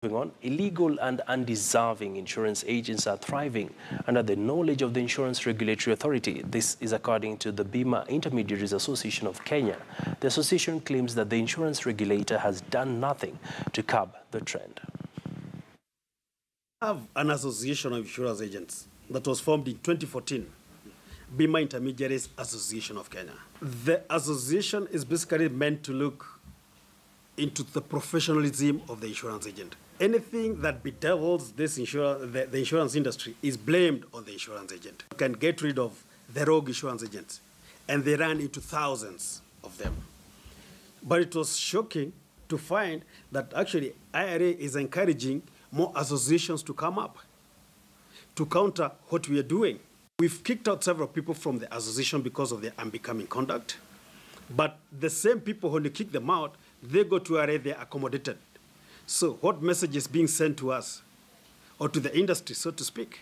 Moving on, illegal and undeserving insurance agents are thriving under the knowledge of the Insurance Regulatory Authority. This is according to the Bima Intermediaries Association of Kenya. The association claims that the insurance regulator has done nothing to curb the trend. We have an association of insurance agents that was formed in 2014, Bima Intermediaries Association of Kenya. The association is basically meant to look into the professionalism of the insurance agent. Anything that bedevils this the insurance industry is blamed on the insurance agent. You can get rid of the rogue insurance agents, and they run into thousands of them. But it was shocking to find that actually IRA is encouraging more associations to come up to counter what we are doing. We've kicked out several people from the association because of their unbecoming conduct. But the same people, when you kick them out, they go to IRA, they're accommodated. So what message is being sent to us, or to the industry, so to speak?